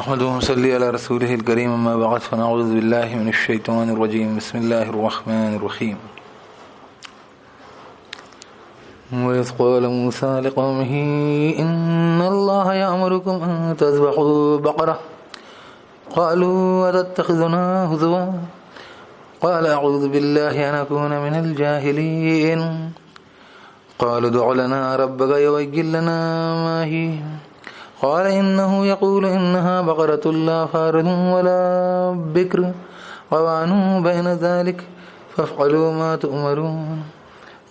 نحمده صلی علی رسوله الکریم اما بعد فنعوذ باللہ من الشیطان الرجیم بسم اللہ الرحمن الرحیم وَإِذْ قَالَ مُوسَىٰ لِقَوْمِهِ إِنَّ اللَّهَ يَأْمُرُكُمْ أَن تَذْبَحُوا بَقَرَةً قَالُوا أَتَتَّخِذُنَا هُزُوًا قَالَ أَعُوذُ بِاللَّهِ أَنْ أَكُونَ مِنَ الْجَاهِلِينَ قَالُوا ادْعُ لَنَا رَبَّكَ يُبَيِّن لَّنَا مَا هِيَ قَالَ إِنَّهُ يَقُولُ إِنَّهَا بَقَرَةٌ لَّا فَارِضٌ وَلَا بِكْرٌ عَوَانٌ بَيْنَ ذَٰلِكَ فَافْعَلُوا مَا تُؤْمَرُونَ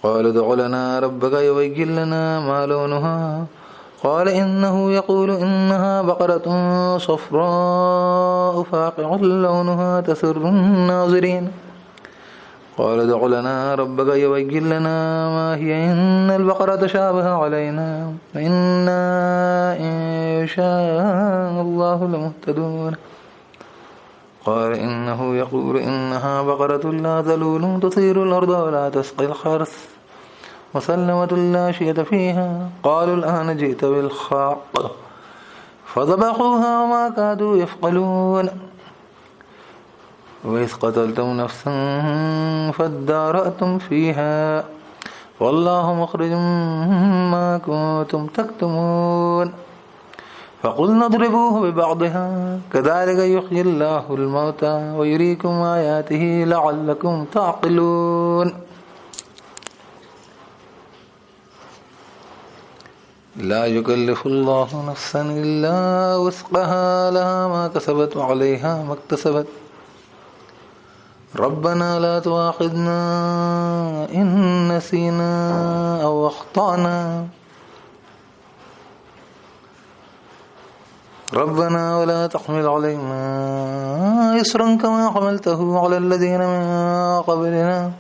قال ادع لنا ربك يبين لنا ما لونها قال إنه يقول إنها بقرة صفراء فاقع لونها تسر الناظرين قال ادع لنا ربك يبين لنا ما هي إن البقرة شابه علينا وإنا إن شاء الله لمهتدون قال إنه يقول إنها بقرة لا ذلول تثير الأرض ولا تسقي الحرث مسلمة لا شية فيها قالوا الآن جئت بالحق فذبحوها وما كادوا يفعلون وإذ قتلتم نفسا فادارأتم فيها والله مخرج ما كنتم تكتمون فقلنا اضربوه ببعضها كذلك يحيي الله الموتى ويريكم آياته لعلكم تعقلون لا يكلف الله نفسا إلا وسعها لها ما كسبت وعليها ما اكتسبت ربنا لا تؤاخذنا إن نسينا أو أخطأنا ربنا ولا تحمل علينا إصرا كما حملته على الذين من قبلنا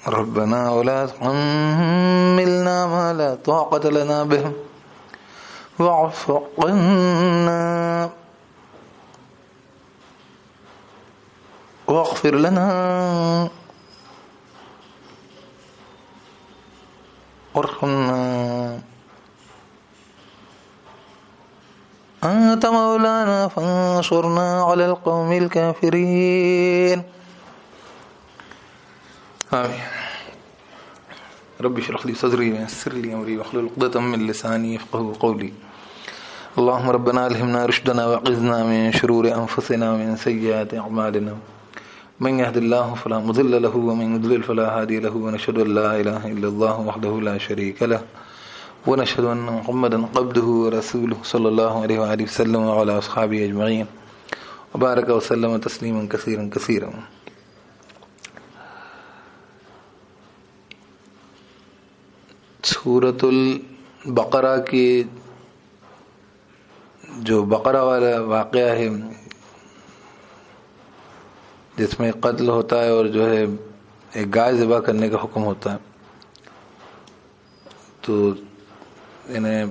ربنا ولا تحملنا ما لا طاقة لنا به واعف عنا واغفر لنا وارحمنا أنت مولانا فانصرنا على القوم الكافرين آمين رب اشرح لي صدري ويسر لي أمري واحلل عقدة من لساني يفقهوا قولي اللهم ربنا ألهمنا رشدنا وأعذنا من شرور أنفسنا ومن سيئات أعمالنا من يهد الله فلا مضل له ومن يضلل فلا هادي له ونشهد أن لا إله إلا الله وحده لا شريك له ونشهد أن محمدا عبده ورسوله صلى الله عليه وآله وسلم وعلى أصحابه أجمعين وبارك وسلم تسليما كثيرا كثيرا سورۃ البقرہ کی جو بقرہ والا واقعہ ہے جس میں قتل ہوتا ہے اور جو ہے ایک گائے ذبح کرنے کا حکم ہوتا ہے، تو انہیں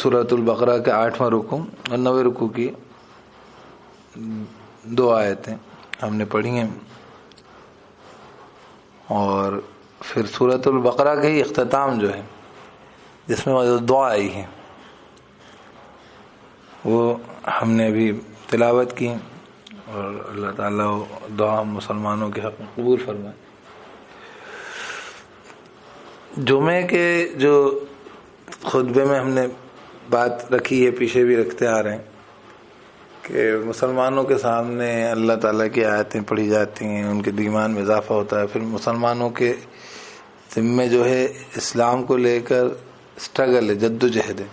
سورۃ البقرہ کے 8واں رکوع اور 9ویں رکوع کی 2 آیتیں ہم نے پڑھی ہیں، اور پھر سورۃ البقرہ کے ہی اختتام جو ہے جس میں دعا آئی ہے وہ ہم نے ابھی تلاوت کی، اور اللہ تعالیٰ دعا مسلمانوں کے حق میں قبول فرمائے۔ جمعے کے جو خطبے میں ہم نے بات رکھی ہے، پیچھے بھی رکھتے آ رہے ہیں کہ مسلمانوں کے سامنے اللہ تعالیٰ کی آیتیں پڑھی جاتی ہیں، ان کے ایمان میں اضافہ ہوتا ہے، پھر مسلمانوں کے ذمے جو ہے اسلام کو لے کر اسٹرگل ہے، جد و جہد ہے،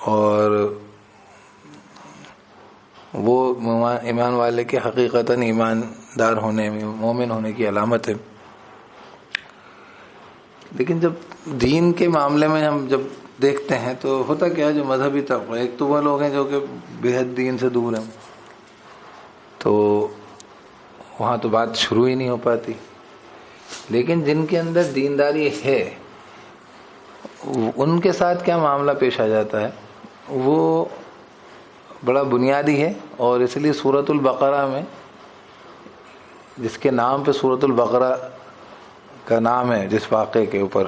اور وہ ایمان والے کے حقیقتاً ایماندار ہونے میں، مومن ہونے کی علامت ہے۔ لیکن جب دین کے معاملے میں ہم جب دیکھتے ہیں تو ہوتا کیا ہے، جو مذہبی طبقہ، ایک تو وہ لوگ ہیں جو کہ بے حد دین سے دور ہیں، تو وہاں تو بات شروع ہی نہیں ہو پاتی، لیکن جن کے اندر دینداری ہے ان کے ساتھ کیا معاملہ پیش آ جاتا ہے وہ بڑا بنیادی ہے، اور اس لیے سورۃ البقرہ میں، جس کے نام پہ سورۃ البقرہ کا نام ہے، جس واقعے کے اوپر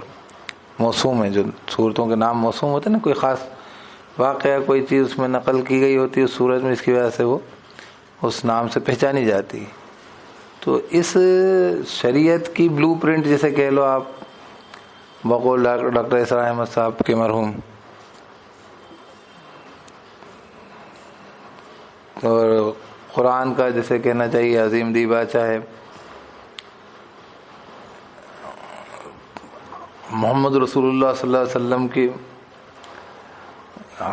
موسوم ہیں، جو صورتوں کے نام موسوم ہوتے ہیں نا، کوئی خاص واقعہ کوئی چیز اس میں نقل کی گئی ہوتی ہے اس صورت میں، اس کی وجہ سے وہ اس نام سے پہچانی جاتی ہے. تو اس شریعت کی بلو پرنٹ جیسے کہہ لو آپ، بقول ڈاکٹر اسرار احمد صاحب کے مرحوم، اور قرآن کا جیسے کہنا چاہیے عظیم دی بادشاہ ہے، محمد رسول اللہ صلی اللہ علیہ وسلم کی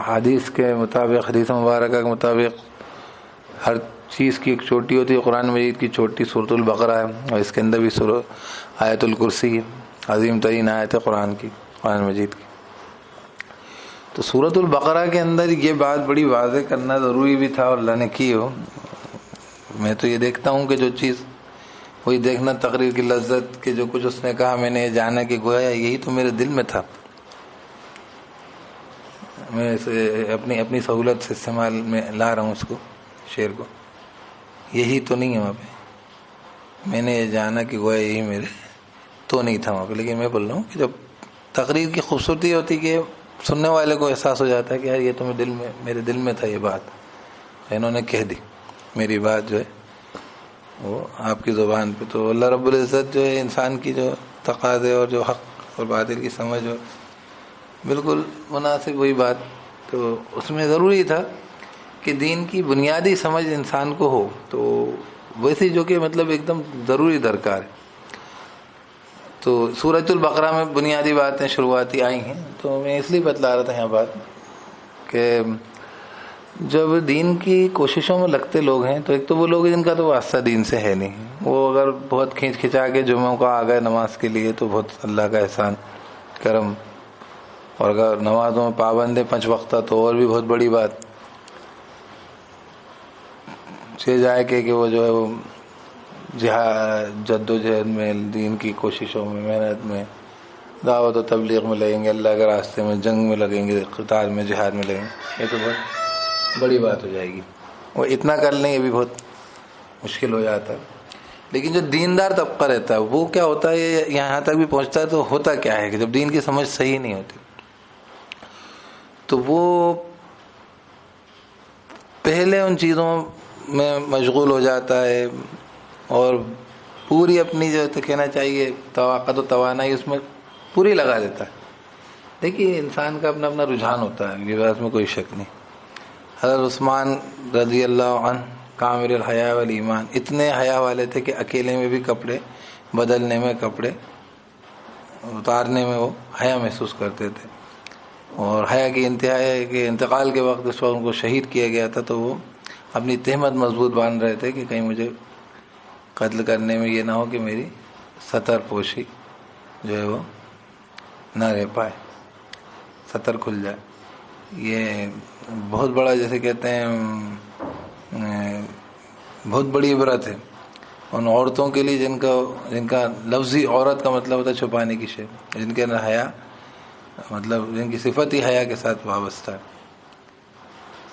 حدیث کے مطابق، حدیث مبارکہ کے مطابق ہر چیز کی ایک چوٹی ہوتی ہے. قرآن مجید کی چوٹی سورۃ البقرہ ہے، اور اس کے اندر بھی آیت الکرسی ہے، عظیم ترین آیت ہے قرآن مجید کی. تو سورۃ البقرہ کے اندر یہ بات بڑی واضح کرنا ضروری بھی تھا، اور اللہ نے کی ہو. میں تو یہ دیکھتا ہوں کہ جو چیز وہی دیکھنا تقریر کی لذت کہ جو کچھ اس نے کہا میں نے یہ جانا کہ گویا یہی تو میرے دل میں تھا. میں اسے اپنی سہولت سے استعمال میں لا رہا ہوں اس کو، شعر کو. یہی تو نہیں ہے وہاں پہ، میں نے یہ جانا کہ گویا یہی میرے تو نہیں تھا وہاں پہ. لیکن میں بول رہا ہوں کہ جب تقریر کی خوبصورتی ہوتی کہ سننے والے کو احساس ہو جاتا ہے کہ یار یہ تو میرے دل میں تھا یہ بات، انہوں نے کہہ دی میری بات جو ہے وہ آپ کی زبان پہ. تو اللہ رب العزت جو ہے انسان کی جو تقاضے اور جو حق اور باطل کی سمجھ ہو بالکل مناسب وہی بات. تو اس میں ضروری تھا کہ دین کی بنیادی سمجھ انسان کو ہو، تو ویسی جو کہ مطلب ایک دم ضروری درکار ہے. تو سورۃ البقرہ میں بنیادی باتیں شروعاتی آئی ہیں. تو میں اس لیے بتلا رہا تھا یہاں بات کہ جب دین کی کوششوں میں لگتے لوگ ہیں تو ایک تو وہ لوگ جن کا تو واسطہ دین سے ہے نہیں، وہ اگر بہت کھینچ کھچا کے جمعوں کا آ گئے نماز کے لیے تو بہت اللہ کا احسان کرم، اور اگر نمازوں میں پابند ہے 5 وقتہ تو اور بھی بہت بڑی بات. جائے کہ وہ جو ہے وہ جد و جہد میں، دین کی کوششوں میں، محنت میں، دعوت و تبلیغ میں لگیں گے، اللہ کے راستے میں جنگ میں لگیں گے، قتال میں، جہاد میں لگیں گے، یہ تو بہت بڑی بات ہو جائے گی. وہ اتنا کر لیں یہ بھی بہت مشکل ہو جاتا ہے. لیکن جو دیندار طبقہ رہتا ہے وہ کیا ہوتا ہے، یہاں تک بھی پہنچتا ہے تو ہوتا کیا ہے کہ جب دین کی سمجھ صحیح نہیں ہوتی تو وہ پہلے ان چیزوں میں مشغول ہو جاتا ہے اور پوری اپنی جو تو کہنا چاہیے طاقت و توانائی اس میں پوری لگا دیتا ہے. دیکھیے انسان کا اپنا رجحان ہوتا ہے، یہ بات میں کوئی شک نہیں. حضرت عثمان رضی اللہ عنہ کامل الحیا والایمان، اتنے حیا والے تھے کہ اکیلے میں بھی کپڑے بدلنے میں، کپڑے اتارنے میں وہ حیا محسوس کرتے تھے. اور حیا کی انتہا ہے کہ انتقال کے وقت اس وقت ان کو شہید کیا گیا تھا تو وہ اپنی تہمت مضبوط باندھ رہے تھے کہ کہیں مجھے قتل کرنے میں یہ نہ ہو کہ میری ستر پوشی جو ہے وہ نہ رہ پائے، ستر کھل جائے. یہ بہت بڑا جیسے کہتے ہیں بہت بڑی عبرت ہے ان عورتوں کے لیے جن کا لفظی عورت کا مطلب ہوتا ہے چھپانے کی شے، جن کے اندر حیا مطلب جن کی صفت ہی حیا کے ساتھ وابستہ ہے.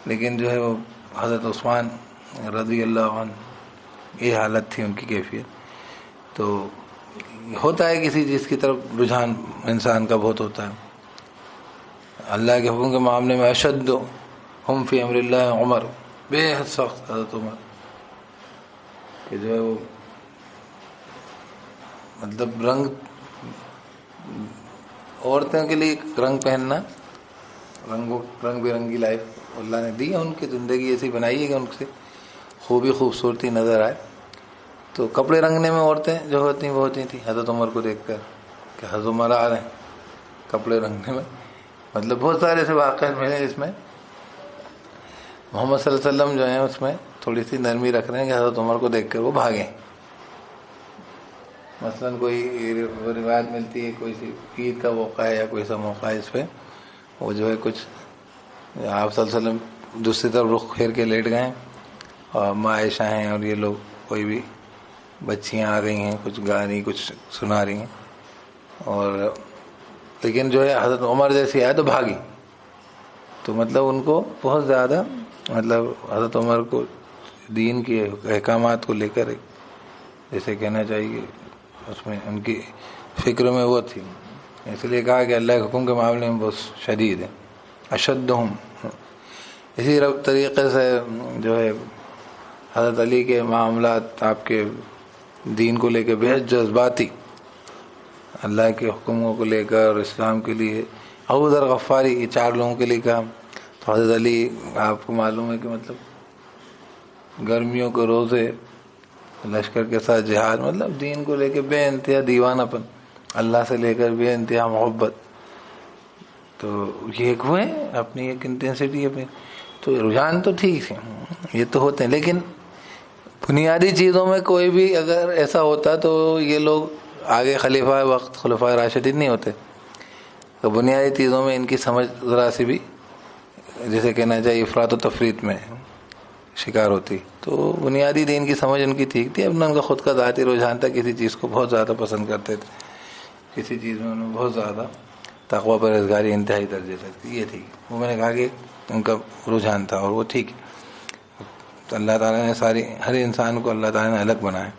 لیکن جو ہے وہ حضرت عثمان رضی اللہ عنہ یہ حالت تھی ان کی کیفیت. تو ہوتا ہے کسی چیز کی طرف رجحان انسان کا بہت ہوتا ہے. اللہ کے حکم کے معاملے میں اشد ہم فی امر اللہ عمر، بے حد سخت حضرت عمر کہ جو ہے وہ مطلب رنگ عورتوں کے لیے رنگ پہننا، رنگ برنگی لائف اللہ نے دی ہے، ان کی زندگی ایسی بنائی ہے کہ ان سے خوبصورتی نظر آئے. تو کپڑے رنگنے میں عورتیں جو ہوتی وہ ہوتی تھیں حضرت عمر کو دیکھ کر کہ حضرت عمر آ رہے ہیں کپڑے رنگنے میں. مطلب بہت سارے ایسے واقعات ملے اس میں محمد صلی اللہ علیہ وسلم جو ہیں اس میں تھوڑی سی نرمی رکھ رہے ہیں کہ حضرت عمر کو دیکھ کر وہ بھاگیں. مثلاً کوئی روایت ملتی ہے کوئی سی عید کا موقع ہے یا کوئی سا موقع ہے، اس پہ وہ جو ہے کچھ آپ صلی اللہ علیہ وسلم دوسری طرف رخ پھیر کے لیٹ گئے اور ماں عائشہ ہیں اور یہ لوگ کوئی بھی بچیاں آ گئی ہیں کچھ گا رہی کچھ سنا رہی ہیں، اور لیکن جو ہے حضرت عمر جیسی آئے تو بھاگی. تو مطلب ان کو بہت زیادہ مطلب حضرت عمر کو دین کے احکامات کو لے کر جیسے کہنا چاہیے اس میں ان کی فکر میں وہ تھی. اس لیے کہا کہ اللہ کے حکم کے معاملے میں بہت شدید ہے، اشدہم۔ اسی طریقے سے جو ہے حضرت علی کے معاملات آپ کے دین کو لے کے بہت جذباتی، اللہ کے حکموں کو لے کر اور اسلام کے لیے۔ ابو ذر غفاری، یہ 4 لوگوں کے لیے کہا، تو حضرت علی آپ کو معلوم ہے کہ مطلب گرمیوں کے روزے، لشکر کے ساتھ جہاد، مطلب دین کو لے کے بے انتہا دیوانہ پن، اللہ سے لے کر بے انتہا محبت۔ تو یہ ایک ہوئے اپنی ایک انٹینسٹی اپنی، تو رجحان تو ٹھیک ہے، یہ تو ہوتے ہیں، لیکن بنیادی چیزوں میں کوئی بھی اگر ایسا ہوتا تو یہ لوگ آگے خلیفہ وقت خلفائے راشدین نہیں ہوتے۔ تو بنیادی چیزوں میں ان کی سمجھ ذرا سی بھی، جیسے کہنا چاہیے، افراط و تفریط میں شکار ہوتی۔ تو بنیادی دین کی سمجھ ان کی ٹھیک تھی، اپنا ان کا خود کا ذاتی رجحان تھا، کسی چیز کو بہت زیادہ پسند کرتے تھے، کسی چیز میں انہوں بہت زیادہ تقویٰ پرہیزگاری انتہائی درجے تک تھی، یہ ٹھیک۔ وہ میں نے کہا کہ ان کا رجحان تھا اور وہ ٹھیک ہے۔ تو اللہ تعالیٰ نے ہر انسان کو اللہ تعالیٰ نے الگ بنایا،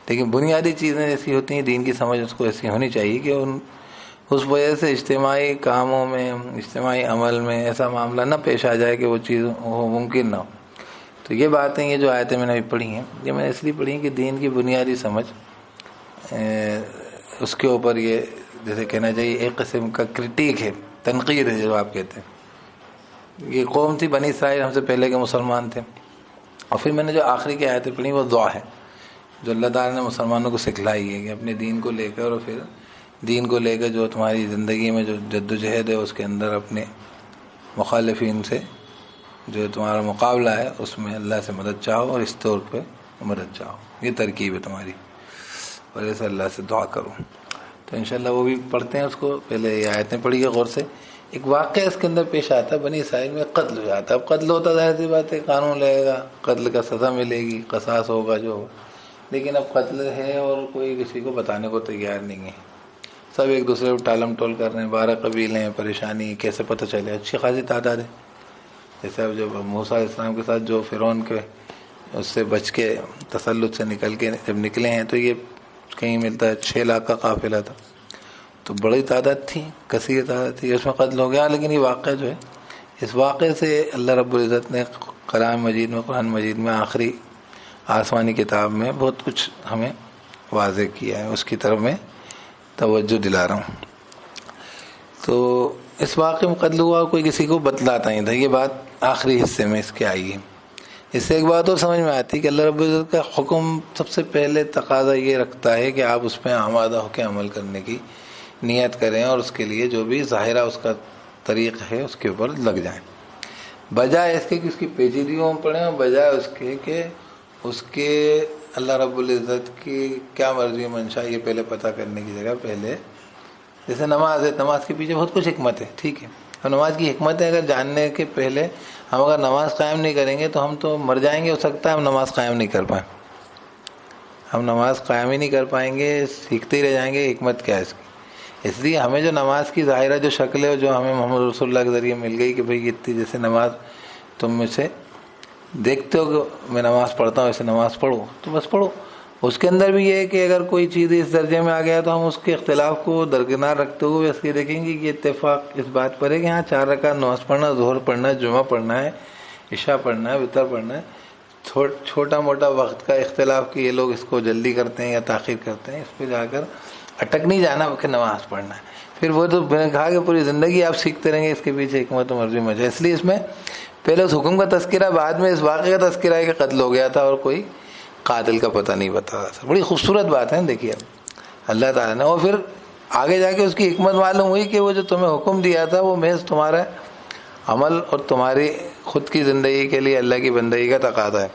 لیکن بنیادی چیزیں ایسی ہوتی ہیں، دین کی سمجھ اس کو ایسی ہونی چاہیے کہ اس وجہ سے اجتماعی کاموں میں، اجتماعی عمل میں ایسا معاملہ نہ پیش آ جائے کہ وہ چیز ممکن نہ ہو۔ تو یہ باتیں، یہ جو آیتیں میں نے ابھی پڑھی ہیں، یہ میں نے اس لیے پڑھی ہیں کہ دین کی بنیادی سمجھ، اس کے اوپر یہ جیسے کہنا چاہیے ایک قسم کا کرٹیک ہے، تنقید ہے جو آپ کہتے ہیں۔ یہ قوم تھی بنی اسرائیل، ہم سے پہلے کے مسلمان تھے، اور پھر میں نے جو آخری کی آیتیں پڑھی وہ دعا ہے جو اللہ تعالیٰ نے مسلمانوں کو سکھلائی ہے کہ اپنے دین کو لے کر، اور پھر دین کو لے کر جو تمہاری زندگی میں جو جد و جہد ہے اس کے اندر اپنے مخالفین سے جو تمہارا مقابلہ ہے اس میں اللہ سے مدد چاہو اور اس طور پہ مدد چاہو، یہ ترکیب ہے تمہاری، اور ایسے اللہ سے دعا کرو۔ تو انشاءاللہ وہ بھی پڑھتے ہیں اس کو، پہلے یہ آیتیں پڑھی ہے غور سے۔ ایک واقعہ اس کے اندر پیش آتا ہے، بنی اسرائیل میں قتل ہو جاتا ہے۔ اب قتل ہوتا ظاہر سی بات ہے، قانون لگے گا، قتل کا سزا ملے گی، قصاص ہوگا جو ہوگا، لیکن اب قتل ہے اور کوئی کسی کو بتانے کو تیار نہیں ہے، سب ایک دوسرے کو ٹالم ٹول کر رہے ہیں، 12 قبیلے ہیں، پریشانی کیسے پتہ چلے، اچھی خاصی تعداد ہے۔ جیسے اب جب موسیٰ علیہ السلام کے ساتھ جو فرعون کے اس سے بچ کے تسلط سے نکل کے جب نکلے ہیں تو یہ کہیں ملتا ہے 6 لاکھ کا قافلہ تھا، تو بڑی تعداد تھی، کثیر تعداد تھی، اس میں قتل ہو گیا۔ لیکن یہ واقعہ جو ہے، اس واقعے سے اللہ رب العزت نے کلام مجید میں، قرآن مجید میں، آخری آسمانی کتاب میں بہت کچھ ہمیں واضح کیا ہے، اس کی طرف میں توجہ دلا رہا ہوں۔ تو اس واقعے میں قتل ہوا، کوئی کسی کو بتلاتا نہیں تھا، یہ بات آخری حصے میں اس کے آئی ہے۔ اس سے ایک بات اور سمجھ میں آتی ہے کہ اللہ رب العزت کا حکم سب سے پہلے تقاضا یہ رکھتا ہے کہ آپ اس پہ آمادہ ہو کے عمل کرنے کی نیت کریں، اور اس کے لیے جو بھی ظاہرہ اس کا طریق ہے اس کے اوپر لگ جائیں، بجائے اس کے کہ اس کی پیچیدگیوں میں پڑھیں، اور بجائے اس کے کہ اس کے اللہ رب العزت کی کیا مرضی منشا یہ پہلے پتہ کرنے کی جگہ پہلے، جیسے نماز ہے، نماز کے پیچھے بہت کچھ حکمت ہے، ٹھیک ہے، اور نماز کی حکمت ہے اگر جاننے کے پہلے ہم اگر نماز قائم نہیں کریں گے تو ہم تو مر جائیں گے، ہو سکتا ہے ہم نماز قائم نہیں کر پائیں، ہم نماز قائم ہی نہیں کر پائیں گے، سیکھتے ہی رہ جائیں گے حکمت کیا ہے اس کی۔ اس لیے ہمیں جو نماز کی ظاہرہ جو شکل ہے، جو ہمیں محمد رسول اللہ کے ذریعے مل گئی کہ بھئی اتنی جیسے نماز تم میں سے دیکھتے ہو کہ میں نماز پڑھتا ہوں، ایسے نماز پڑھو، تو بس پڑھو۔ اس کے اندر بھی یہ ہے کہ اگر کوئی چیز اس درجے میں آ گیا تو ہم اس کے اختلاف کو درکنار رکھتے ہوئے اس کے دیکھیں گے کہ اتفاق اس بات پر ہے کہ ہاں 4 رکعت نماز پڑھنا، ظہر پڑھنا، جمعہ پڑھنا ہے، عشاء پڑھنا ہے، وتر پڑھنا ہے۔ چھوٹا موٹا وقت کا اختلاف کہ یہ لوگ اس کو جلدی کرتے ہیں یا تاخیر کرتے ہیں، اس پہ جا کر اٹک نہیں جانا کہ نماز پڑھنا ہے۔ پھر وہ تو میں نے کہا کہ پوری زندگی آپ سیکھتے رہیں گے، اس کے پیچھے حکمت و مرضی مجھے، اس لیے اس میں پہلے اس حکم کا تذکرہ، بعد میں اس واقعے کا تذکرہ ہے کہ قتل ہو گیا تھا اور کوئی قاتل کا پتہ نہیں بتا رہا تھا۔ بڑی خوبصورت بات ہے، دیکھیے اللہ تعالیٰ نے، اور پھر آگے جا کے اس کی حکمت معلوم ہوئی کہ وہ جو تمہیں حکم دیا تھا وہ محض تمہارا عمل اور تمہاری خود کی زندگی کے لیے اللہ کی بندگی کا تقاضا ہے،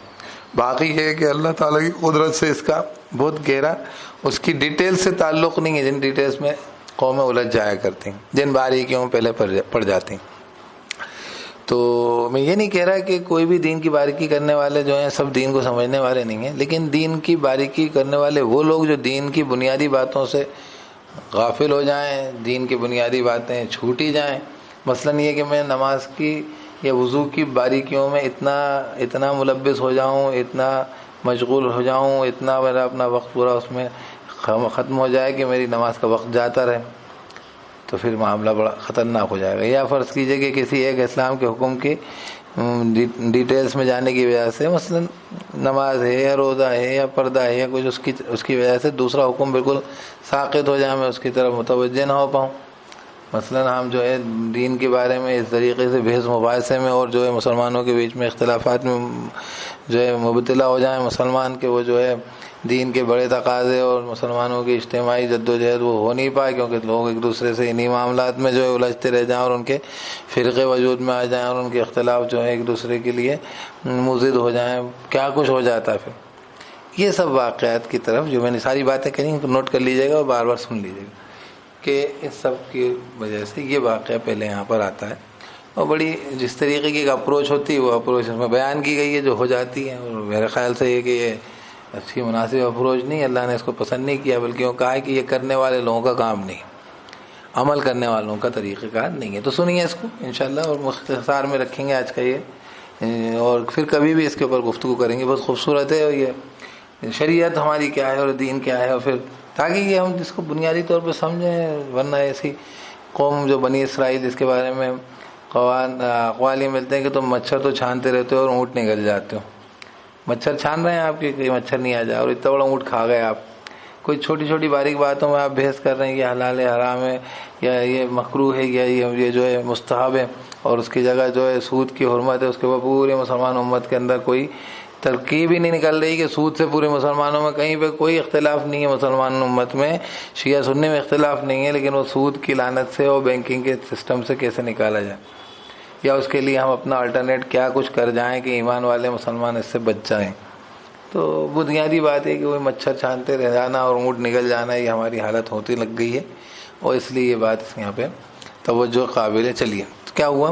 باقی ہے کہ اللہ تعالیٰ کی قدرت سے اس کا بہت گہرا اس کی ڈیٹیل سے تعلق نہیں ہے، جن ڈیٹیلز میں قومیں الجھ جایا کرتی ہیں، جن باریکیوں میں پہلے پڑ جاتی ہیں۔ تو میں یہ نہیں کہہ رہا کہ کوئی بھی دین کی باریکی کرنے والے جو ہیں سب دین کو سمجھنے والے نہیں ہیں، لیکن دین کی باریکی کرنے والے وہ لوگ جو دین کی بنیادی باتوں سے غافل ہو جائیں، دین کی بنیادی باتیں چھوٹ ہی جائیں، مثلاً یہ کہ میں نماز کی یا وضو کی باریکیوں میں اتنا ملبس ہو جاؤں، اتنا مشغول ہو جاؤں، اتنا میرا اپنا وقت پورا اس میں ختم ہو جائے کہ میری نماز کا وقت جاتا رہے، تو پھر معاملہ بڑا خطرناک ہو جائے گا. یا فرض کیجئے کہ کسی ایک اسلام کے حکم کی ڈیٹیلز میں جانے کی وجہ سے، مثلا نماز ہے یا روزہ ہے یا پردہ ہے یا کچھ، اس کی وجہ سے دوسرا حکم بالکل ساقط ہو جائے، میں اس کی طرف متوجہ نہ ہو پاؤں. مثلا ہم جو ہے دین کے بارے میں اس طریقے سے بحث مباحثے میں اور جو ہے مسلمانوں کے بیچ میں اختلافات میں جو ہے مبتلا ہو جائیں مسلمان، کہ وہ جو ہے دین کے بڑے تقاضے اور مسلمانوں کی اجتماعی جدوجہد وہ ہو نہیں پائے، کیونکہ لوگ ایک دوسرے سے انہی معاملات میں جو ہے الجھتے رہ جائیں اور ان کے فرقے وجود میں آ جائیں اور ان کے اختلاف جو ہے ایک دوسرے کے لیے مضد ہو جائیں. کیا کچھ ہو جاتا ہے پھر. یہ سب واقعات کی طرف جو میں نے ساری باتیں کری ان کو نوٹ کر لیجیے گا اور بار بار سن لیجیے گا کہ اس سب کی وجہ سے یہ واقعہ پہلے یہاں پر آتا ہے. اور بڑی جس طریقے کی ایک اپروچ ہوتی ہے وہ اپروچ اس میں بیان کی گئی ہے جو ہو جاتی ہے، اور میرے خیال سے یہ کہ یہ اچھی مناسب اپروچ نہیں، اللہ نے اس کو پسند نہیں کیا، بلکہ وہ کہا ہے کہ یہ کرنے والے لوگوں کا کام نہیں، عمل کرنے والوں کا طریقہ کار نہیں ہے. تو سنیے اس کو انشاءاللہ، اور مختصر میں رکھیں گے آج کا یہ، اور پھر کبھی بھی اس کے اوپر گفتگو کریں گے. بہت خوبصورت ہے، اور یہ شریعت ہماری کیا ہے اور دین کیا ہے، اور پھر تاکہ یہ ہم جس کو بنیادی طور پہ سمجھیں. ورنہ ایسی قوم جو بنی اسرائیل جس کے بارے میں اقوال یہ ملتے ہیں کہ تم مچھر تو چھانتے رہتے ہو اور اونٹ نگل جاتے ہو. مچھر چھان رہے ہیں آپ کے، کوئی مچھر نہیں آ جائے، اور اتنا بڑا اونٹ کھا گئے آپ. کوئی چھوٹی چھوٹی باریک باتوں میں آپ بحث کر رہے ہیں، یہ حلال ہے حرام ہے، یا یہ مکروہ ہے، یا یہ جو ہے مستحب ہے، اور اس کی جگہ جو ہے سود کی حرمت ہے. اس کے بعد پورے مسلمان امت کے اندر کوئی ترکیب ہی نہیں نکل رہی کہ سود سے پورے مسلمانوں میں کہیں پہ کوئی اختلاف نہیں ہے. مسلمان امت میں شیعہ سنی میں اختلاف نہیں ہے، لیکن وہ سود کی لعنت سے اور بینکنگ کے سسٹم سے کیسے نکالا جائے، یا اس کے لیے ہم اپنا الٹرنیٹ کیا کچھ کر جائیں کہ ایمان والے مسلمان اس سے بچ جائیں. تو بنیادی بات ہے کہ وہ مچھر چھانتے رہ جانا اور اونٹ نگل جانا، یہ ہماری حالت ہوتی لگ گئی ہے، اور اس لیے یہ بات یہاں پہ توجہ قابل ہے. چلیے کیا ہوا.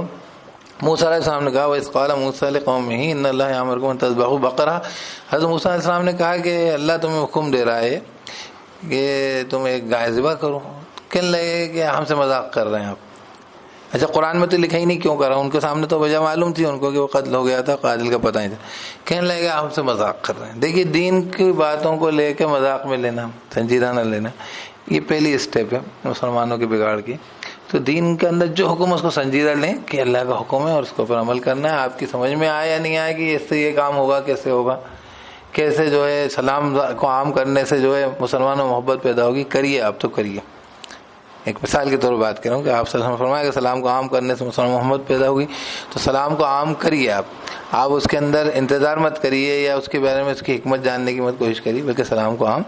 موسیٰ علیہ السلام نے کہا وَإِذْ قَالَ مُوسَىٰ لِقَوْمِهِ إِنَّ اللَّهَ يَأْمُرُكُمْ أَن تَذْبَحُوا بَقَرَةً. حضرت موسیٰ علیہ السلام نے کہا کہ اللہ تمہیں حکم دے رہا ہے کہ تم ایک گائے ذبح کرو. کہنے لگے کہ ہم سے مذاق کر رہے ہیں آپ. اچھا قرآن میں تو لکھا ہی نہیں، کیوں کرا؟ ان کے سامنے تو وجہ معلوم تھی ان کو کہ وہ قتل ہو گیا تھا، قاتل کا پتہ نہیں تھا. کہنے لگے ہم سے مذاق کر رہے ہیں. دیکھیے دین کی باتوں کو لے کے مذاق میں لینا، سنجیدہ نہ لینا، یہ پہلی اسٹیپ ہے مسلمانوں کے بگاڑ کی. تو دین کے اندر جو حکم اس کو سنجیدہ لیں کہ اللہ کا حکم ہے اور اس کے اوپر عمل کرنا ہے. آپ کی سمجھ میں آئے یا نہیں آئے کہ اس سے یہ کام ہوگا، کیسے ہوگا، کیسے جو ہے سلام کو عام کرنے سے جو ہے مسلمانوں میں محبت پیدا ہوگی، کریے آپ تو کریے. ایک مثال کے طور پر بات کروں کہ آپ صلی اللہ علیہ وسلم فرمایا کہ سلام کو عام کرنے سے مسلمان محبت پیدا ہوگی، تو سلام کو عام کریے. آپ اس کے اندر انتظار مت کریے یا اس کے بارے میں اس کی حکمت جاننے کی مت کوشش کریے، بلکہ سلام کو عام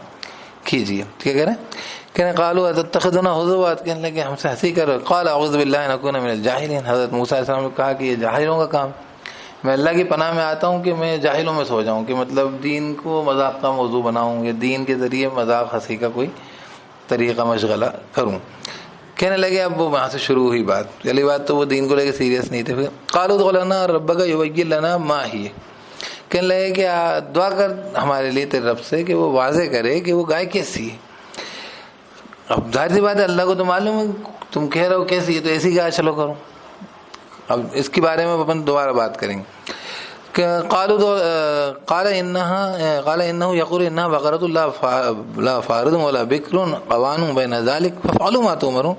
کیجیے. کیا کہہ رہے ہیں؟ کہنے قالوا اتتخذنا ہزوا، کہنے لگے ہم سے ہنسی کر رہے. قال اعوذ باللہ ان اکون من الجاہلین. حضرت موسیٰ علیہ السلام نے کہا کہ یہ جاہلوں کا کام، میں اللہ کی پناہ میں آتا ہوں کہ میں جاہلوں میں سو جاؤں، کہ مطلب دین کو مذاق کا موضوع بناؤں یا دین کے ذریعے مذاق ہنسی کا کوئی طریقہ مشغلہ کروں. کہنے لگے اب وہ وہاں سے شروع ہوئی بات. پہلی بات تو وہ دین کو لے کے سیریس نہیں تھے. پھر قالوا ادع لنا ربک یبین لنا ما ہی، کہنے لگے کہ دعا کر ہمارے لیے تیرے رب سے کہ وہ واضح کرے کہ وہ گائے کیسی ہے. اب ظاہر سی بات ہے اللہ کو تو معلوم ہے، تم کہہ رہے ہو کیسی ہے، تو ایسی گائے چلو کرو. اب اس کے بارے میں اپن دوبارہ بات کریں گے. قال انه يقول انها بقرة لا فارض ولا بكر قوان بين ذلك فافعلوا ما تؤمرون.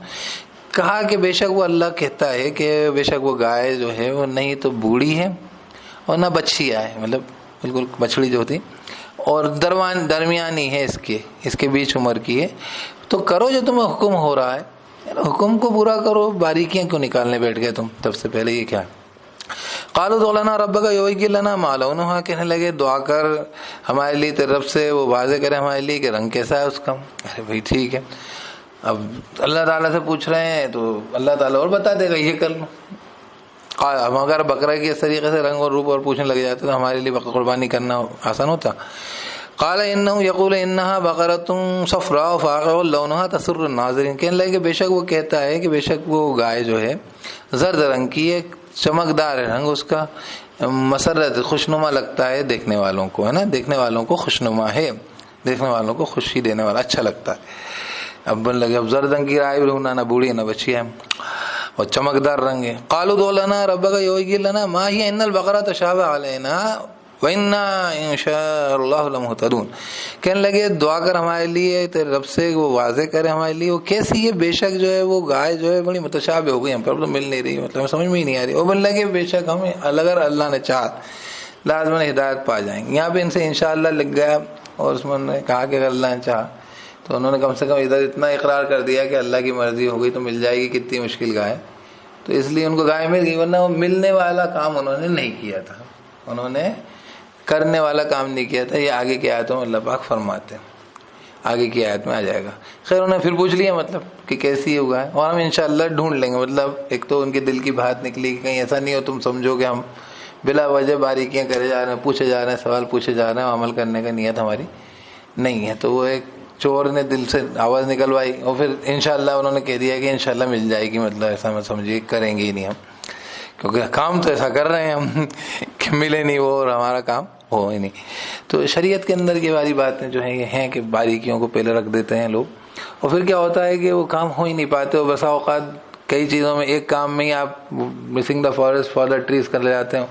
کہا کہ بے شک وہ اللہ کہتا ہے کہ بے شک وہ گائے جو ہے وہ نہیں تو بوڑھی ہے اور نہ بچھیا ہے، مطلب بالکل بچڑی جو ہوتی، اور درمیانی ہے، اس کے بیچ عمر کی ہے. تو کرو جو تمہیں حکم ہو رہا ہے، حکم کو پورا کرو، باریکیاں کیوں نکالنے بیٹھ گئے تم؟ سب سے پہلے یہ کیا ہے. قالوا ادع لنا ربک یبین لنا ما لونها، کہنے لگے دعا کر ہمارے لیے تیرے رب سے وہ واضح کرے ہمارے لیے کہ رنگ کیسا ہے اس کا. ارے بھائی ٹھیک ہے، اب اللہ تعالیٰ سے پوچھ رہے ہیں تو اللہ تعالیٰ اور بتا دے گا یہ کر لو. ہم اگر بکرا کی اس طریقے سے رنگ اور روپ اور پوچھنے لگ جاتے تو ہمارے لیے قربانی کرنا آسان ہوتا. قال انه يقول انها بقرة صفراء فاقع لونها تسر الناظرین. کہنے لگے کہ بے شک وہ کہتا ہے کہ بے شک وہ گائے جو ہے زرد رنگ کی ہے، چمکدار ہے رنگ اس کا، مسرت خوشنما لگتا ہے دیکھنے والوں کو، ہے نا، دیکھنے والوں کو خوشنما ہے، دیکھنے والوں کو خوشی دینے والا، اچھا لگتا ہے. اب بن لگے اب زرد رنگ کی رائے نہ بوڑھی ہے نہ بچی ہے اور چمکدار رنگ ہے. قالوا ادع لنا ربک یبین لنا ما ہی ان البقرة تشابه علینا. وَإِنَّا إِن شَاءَ اللَّهُ لَمُهْتَدُونَ. کہنے لگے دعا کر ہمارے لیے تیرے رب سے وہ واضح کرے ہمارے لیے وہ کیسی ہے. بے شک جو ہے وہ گائے جو ہے بڑی متشابہ ہو گئی, ہم پر تو مل نہیں رہی, مطلب سمجھ میں ہی نہیں آ رہی. وہ بولنے لگے بے شک ہمیں اگر اللہ نے چاہا لازماً ہدایت پا جائیں گے. یہاں پہ ان سے انشاءاللہ لگ گیا, اور اس میں نے کہا کہ اگر اللہ نے چاہا تو انہوں نے کم سے کم ادھر اتنا اقرار کر دیا کہ اللہ کی مرضی ہو گئی تو مل جائے گی. کتنی مشکل گائے, تو اس لیے ان کو گائے مل گئی, ورنہ وہ ملنے والا کام انہوں نے نہیں کیا تھا, انہوں نے کرنے والا کام نہیں کیا تھا. یہ آگے کی آیتوں میں اللہ پاک فرماتے ہیں, آگے کی آیت میں آ جائے گا. خیر انہوں نے پھر پوچھ لیا مطلب کہ کیسی ہے گائے, اور ہم انشاءاللہ ڈھونڈ لیں گے. مطلب ایک تو ان کے دل کی بات نکلی کہ کہیں ایسا نہیں ہو تم سمجھو کہ ہم بلا وجہ باریکیاں کرے جا رہے ہیں, پوچھے جا رہے ہیں, سوال پوچھے جا رہے ہیں, عمل کرنے کا نیت ہماری نہیں ہے. تو وہ ایک چور نے دل سے آواز نکلوائی, اور پھر انشاءاللہ انہوں نے کہہ دیا کہ انشاءاللہ مل جائے گی. مطلب ایسا میں سمجھیے کریں گے ہی نہیں ہم, کیونکہ کام تو ایسا کر رہے ہیں ہم کہ ملے نہیں وہ اور ہمارا کام ہو ہی نہیں. تو شریعت کے اندر یہ والی باتیں جو ہیں یہ ہیں کہ باریکیوں کو پہلے رکھ دیتے ہیں لوگ, اور پھر کیا ہوتا ہے کہ وہ کام ہو ہی نہیں پاتے. اور بسا اوقات کئی چیزوں میں ایک کام میں ہی آپ missing the forest for the trees کر لے جاتے ہو,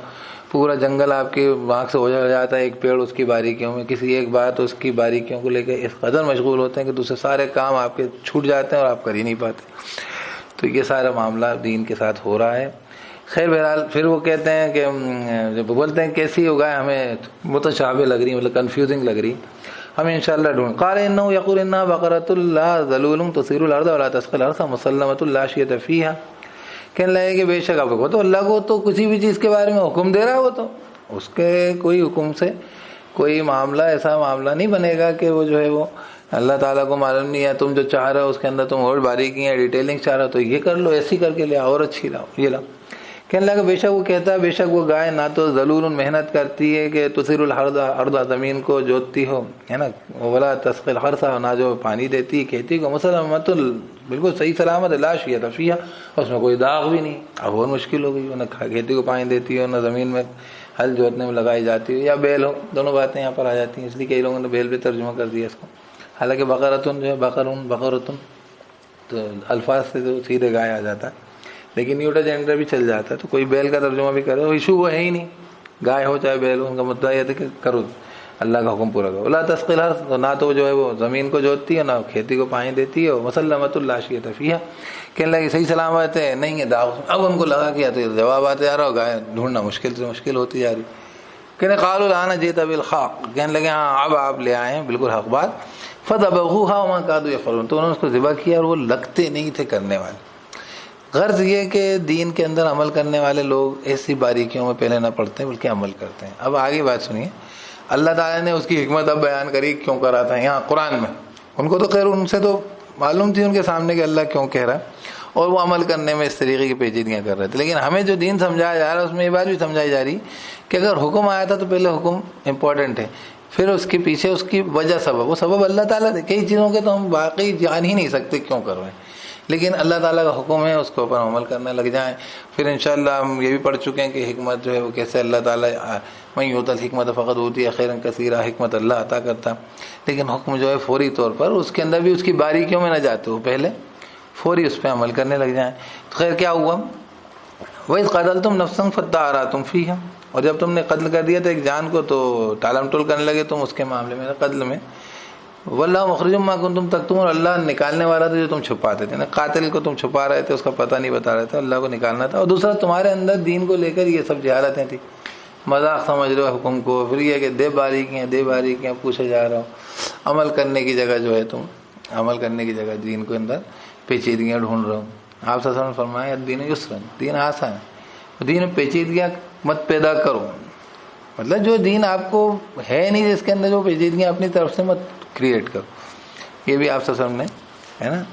پورا جنگل آپ کے آنکھ سے ہو جاتا ہے, ایک پیڑ اس کی باریکیوں میں, کسی ایک بات اس کی باریکیوں کو لے کے اس قدر مشغول ہوتے ہیں کہ دوسرے سارے کام آپ کے چھوٹ جاتے ہیں اور آپ کر ہی نہیں پاتے. تو یہ سارا معاملہ دین کے ساتھ ہو رہا ہے. خیر بہرحال پھر وہ کہتے ہیں کہ جب بولتے ہیں کیسی ہوگا, ہمیں متشابہ لگ رہی, مطلب کنفیوزنگ لگ رہی, ہم انشاءاللہ ڈھونڈ. قال انه يقول انها بقرة لا ذلول تثير الارض ولا تسقي الارض مسلمة لا شية فيها. کہنے لگے کہ بے شک آپ کو تو اللہ کو تو کسی بھی چیز کے بارے میں حکم دے رہا ہے, وہ تو اس کے کوئی حکم سے کوئی معاملہ ایسا معاملہ نہیں بنے گا کہ وہ جو ہے وہ اللہ تعالیٰ کو معلوم نہیں ہے. تم جو چاہ رہے ہو اس کے اندر تم اور باریکیاں ڈیٹیلنگ چاہ رہے ہو تو یہ کر لو, ایسی کر کے لے اور اچھی لاؤ, یہ لاؤ. کہنے لگا بے شک وہ کہتا ہے بے شک وہ گائے نہ تو ذلول محنت کرتی ہے کہ تثیر الارض زمین کو جوتتی ہو, ہے نا, ولا تسقی الحرث, نہ جو پانی دیتی کھیتی کو, مسلمۃ بالکل صحیح سلامت, لا شیۃ فیہا, اس میں کوئی داغ بھی نہیں. اب اور مشکل ہو گئی, نہ کھیتی کو پانی دیتی ہو, نہ زمین میں ہل جوتنے میں لگائی جاتی ہو, یا بیل ہو, دونوں باتیں یہاں پر آ جاتی ہیں. اس لیے کئی لوگوں نے بیل پہ ترجمہ کر دیا اس کو, حالانکہ بقرتن جو ہے بقرتن تو الفاظ سے جو سیدھے گائے آ جاتا ہے, لیکن نیوٹا جینڈر بھی چل جاتا ہے. تو کوئی بیل کا ترجمہ بھی کرے, ایشو وہ ہے ہی نہیں, گائے ہو چاہے بیل ہو, ان کا مدعا یہ تھا کہ کرو اللہ کا حکم پورا کرو. لا تسقی الارض, نہ تو جو ہے وہ زمین کو جوتتی ہے, نہ کھیتی کو پانی دیتی ہے. مسلمۃ لا شیۃ فیہا, کہنے لگے صحیح سلامت ہے, نہیں ہے داغ. اب ان کو لگا کہ تو جواب آتے جا رہا, گائے ڈھونڈنا مشکل سے مشکل ہوتی جا رہی. کہنے قالوا الآن جئت بالحق, کہنے لگے ہاں اب آپ لے آئے ہیں بالکل حق بات. فذبحوها وما كادوا يفعلون, تو انہوں نے اس کو ذبح کیا اور وہ لگتے نہیں تھے کرنے والے. غرض یہ کہ دین کے اندر عمل کرنے والے لوگ ایسی باریکیوں میں پہلے نہ پڑتے ہیں بلکہ عمل کرتے ہیں. اب آگے بات سنیے, اللہ تعالیٰ نے اس کی حکمت اب بیان کری کیوں کرا تھا یہاں قرآن میں. ان کو تو خیر ان سے تو معلوم تھی ان کے سامنے کہ اللہ کیوں کہہ رہا ہے, اور وہ عمل کرنے میں اس طریقے کی پیچیدگیاں کر رہے تھے. لیکن ہمیں جو دین سمجھایا جا رہا ہے اس میں یہ بات بھی سمجھائی جا رہی کہ اگر حکم آیا تھا تو پہلے حکم امپورٹنٹ ہے, پھر اس کے پیچھے اس کی وجہ سبب, وہ سبب اللہ تعالیٰ دے. کئی چیزوں کے تو ہم واقعی جان ہی نہیں سکتے کیوں کر رہے ہیں, لیکن اللہ تعالیٰ کا حکم ہے, اس کے اوپر عمل کرنے لگ جائیں. پھر انشاءاللہ ہم یہ بھی پڑھ چکے ہیں کہ حکمت جو ہے وہ کیسے اللہ تعالیٰ من یؤتی الحکمت فقد اوتی خیرا کثیرا, حکمت اللہ عطا کرتا. لیکن حکم جو ہے فوری طور پر, اس کے اندر بھی اس کی باریکیوں میں نہ جاتے ہو, پہلے فوری اس پہ عمل کرنے لگ جائیں. تو خیر کیا ہوا, وَإِذْ قَتَلْتُمْ نَفْسًا فَادَّارَأْتُمْ فِيهَا, اور جب تم نے قتل کر دیا تھا ایک جان کو تو ٹالم ٹول کرنے لگے تم اس کے معاملے میں, قتل میں. واللہ مخرج ما کنتم تکتمون, اللہ نکالنے والا تھا جو تم چھپاتے تھے نا. قاتل کو تم چھپا رہے تھے, اس کا پتہ نہیں بتا رہے تھے, اللہ کو نکالنا تھا. اور دوسرا تمہارے اندر دین کو لے کر یہ سب جہالتیں تھیں, مذاق سمجھ رہے ہو حکم کو. پھر یہ کہ دے باریکیاں پوچھے جا رہا ہو, عمل کرنے کی جگہ جو ہے تم عمل کرنے کی جگہ دین کو اندر پیچیدگیاں ڈھونڈ رہے ہو. آپ صلی اللہ علیہ وسلم نے فرمایا دین یسر, دین آسان ہے, دین میں پیچیدگیاں مت پیدا کرو. مطلب جو دین آپ کو ہے نہیں جس کے اندر جو پیچیدگیاں اپنی طرف سے مت کریٹ کرو. یہ بھی آپ صلی اللہ علیہ وسلم نے, ہے نا,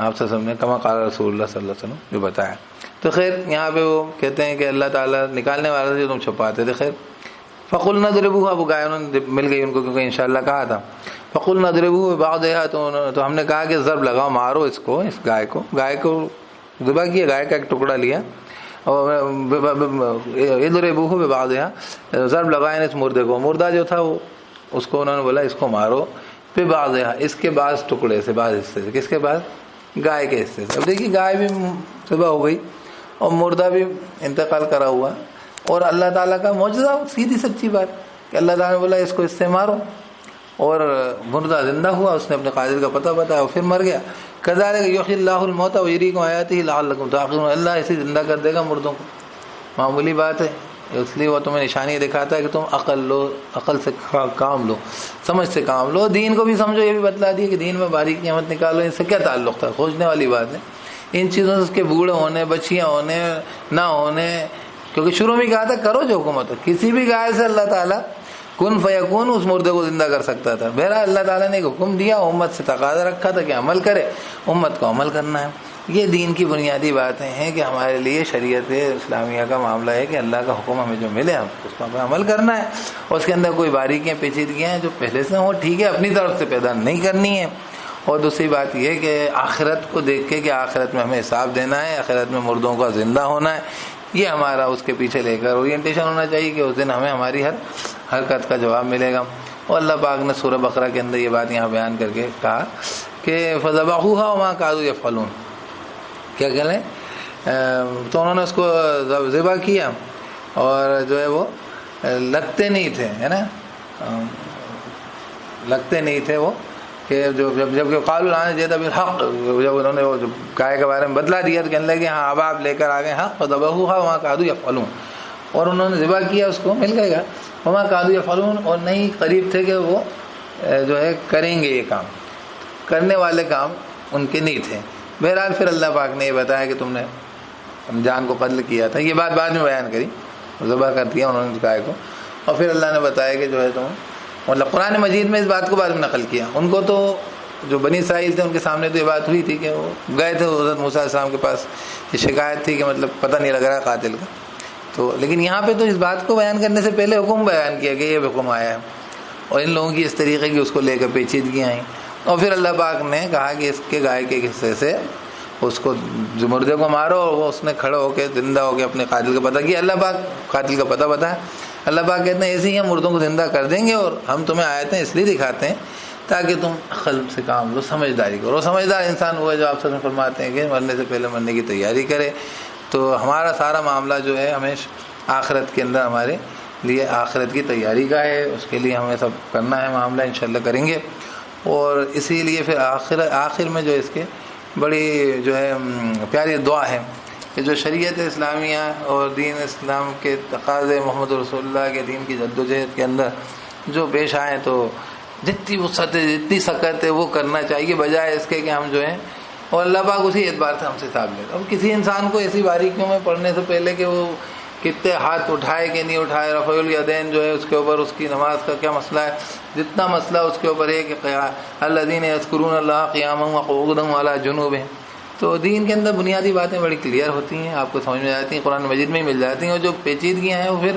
آپ صلی اللہ علیہ وسلم نے کما قال رسول اللہ صلی اللہ علیہ وسلم جو بتایا. تو خیر یہاں پہ وہ کہتے ہیں کہ اللہ تعالیٰ نکالنے والا جو تم چھپاتے تھے. خیر فقلنا اضربوها, وہ گائے انہوں نے مل گئی ان کو کیونکہ انشاءاللہ کہا تھا. فقلنا اضربوه ببعضها, تو ہم نے کہا کہ ضرب لگاؤ, مارو اس کو, اس گائے کو ذبح کیا, گائے کا ایک ٹکڑا لیا اور اضربوه ببعضها, ضرب لگائے اس مردے کو. مردہ جو تھا وہ اس کو انہوں نے بولا اس کو مارو ببعضها, اس کے بعض ٹکڑے سے, بعض حصے سے. کس کے بعض, گائے کے حصے سے. اب دیکھیے گائے بھی ذبح ہو گئی اور مردہ بھی انتقال کرا ہوا, اور اللہ تعالیٰ کا معجزہ, سیدھی سچی بات کہ اللہ تعالیٰ نے بولا اس کو اس سے مارو، اور مردہ زندہ ہوا، اس نے اپنے قادر کا پتہ بتایا اور پھر مر گیا۔ کذالک یحیی اللہ الموتى ویریکم آیاتہ لعلکم تعقلون، اللہ ایسے زندہ کر دے گا مردوں کو، معمولی بات ہے، اس لیے وہ تمہیں نشانی دکھاتا ہے کہ تم عقل لو، عقل سے کام لو، سمجھ سے کام لو، دین کو بھی سمجھو۔ یہ بھی بتلا دیا کہ دین میں باریکیاں مت نکالو، ان سے کیا تعلق تھا، سوچنے والی بات ہے۔ ان چیزوں سے اس کے بوڑھے ہونے، بچیاں ہونے، نہ ہونے، کیونکہ شروع میں کہا تھا کرو جو حکومت ہو، کسی بھی گائے سے اللہ تعالیٰ کن فیکون اس مردے کو زندہ کر سکتا تھا۔ بہرحال اللہ تعالیٰ نے ایک حکم دیا، امت سے تقاضا رکھا تھا کہ عمل کرے، امت کو عمل کرنا ہے۔ یہ دین کی بنیادی باتیں ہیں کہ ہمارے لیے شریعت اسلامیہ کا معاملہ ہے کہ اللہ کا حکم ہمیں جو ملے ہم اس پر عمل کرنا ہے، اور اس کے اندر کوئی باریکیاں پیچیدگیاں ہیں جو پہلے سے ہوں ٹھیک ہے، اپنی طرف سے پیدا نہیں کرنی ہے۔ اور دوسری بات یہ کہ آخرت کو دیکھ کے کہ آخرت میں ہمیں حساب دینا ہے، آخرت میں مردوں کا زندہ ہونا ہے، یہ ہمارا اس کے پیچھے لے کر اورینٹیشن ہونا چاہیے کہ اس دن ہمیں ہماری ہر حرکت کا جواب ملے گا۔ اور اللہ پاک نے سورہ بقرہ کے اندر یہ بات یہاں بیان کر کے کہا کہ فذبحوها وما كادوا يفعلون، کیا کہہ لیں، تو انہوں نے اس کو ذبح کیا اور جو ہے وہ لگتے نہیں تھے، ہے نا، لگتے نہیں تھے وہ، کہ جب کہ قالوا الآن جئت بالحق، جب انہوں نے وہ گائے کے بارے میں بدلا دیا تو کہنے لگے ہاں اب آپ لے کر آ گئے حق، فذبحوها وما كادوا يفعلون، اور انہوں نے ذبح کیا اس کو، مل گئے گا، وما كادوا يفعلون، اور نہیں قریب تھے کہ وہ جو ہے کریں گے، یہ کام کرنے والے کام ان کے نہیں تھے۔ بہرحال پھر اللہ پاک نے یہ بتایا کہ تم نے جان کو قتل کیا تھا، یہ بات بعد میں بیان کری، ذبح کر دیا انہوں نے گائے کو، اور پھر اللہ نے بتایا کہ جو ہے تم، مطلب قرآن مجید میں اس بات کو بعد میں نقل کیا۔ ان کو تو جو بنی اسرائیل تھے ان کے سامنے تو یہ بات ہوئی تھی کہ وہ گئے تھے حضرت موسیٰ علیہ السلام کے پاس، یہ شکایت تھی کہ مطلب پتہ نہیں لگ رہا قاتل کا، تو لیکن یہاں پہ تو اس بات کو بیان کرنے سے پہلے حکم بیان کیا کہ یہ حکم آیا ہے، اور ان لوگوں کی اس طریقے کی اس کو لے کر پیچیدگیاں آئیں، اور پھر اللہ پاک نے کہا کہ اس کے گائے کے حصے سے اس کو جو مردے کو مارو، اور وہ اس نے کھڑے ہو کے زندہ ہو کے اپنے قاتل کا پتہ کیا۔ اللہ پاک قاتل کا پتہ بتایا، اللہ پاک کہتے ہیں ایسے ہی ہم مردوں کو زندہ کر دیں گے، اور ہم تمہیں آیتیں اس لیے دکھاتے ہیں تاکہ تم عقل سے کام لو، سمجھداری کرو۔ سمجھدار انسان وہ ہے جو آپ سے فرماتے ہیں کہ مرنے سے پہلے مرنے کی تیاری کرے۔ تو ہمارا سارا معاملہ جو ہے ہمیں آخرت کے اندر ہمارے لیے آخرت کی تیاری کا ہے، اس کے لیے ہمیں سب کرنا ہے معاملہ، انشاءاللہ کریں گے۔ اور اسی لیے پھر آخر میں جو اس کے بڑی جو ہے پیاری دعا ہے کہ جو شریعت اسلامیہ اور دین اسلام کے تقاضے، محمد رسول اللہ کے دین کی جدوجہد کے اندر جو پیش آئیں تو جتنی وسعت ہے، جتنی سکت ہے وہ کرنا چاہیے، بجائے اس کے کہ ہم جو ہیں، اور اللہ پاک اسی اعتبار سے ہم سے حساب لیتا۔ اب کسی انسان کو ایسی باریکیوں میں پڑھنے سے پہلے کہ وہ کتنے ہاتھ اٹھائے کہ نہیں اٹھائے، رفع الیدین جو ہے اس کے اوپر اس کی نماز کا کیا مسئلہ ہے، جتنا مسئلہ اس کے اوپر ہے کہ الذین یذکرون اللہ قیاما وقعودا وعلی جنوبہم، تو دین کے اندر بنیادی باتیں بڑی کلیئر ہوتی ہیں، آپ کو سمجھ میں جاتی ہیں، قرآن مجید میں ہی مل جاتی ہیں، اور جو پیچیدگیاں ہیں وہ پھر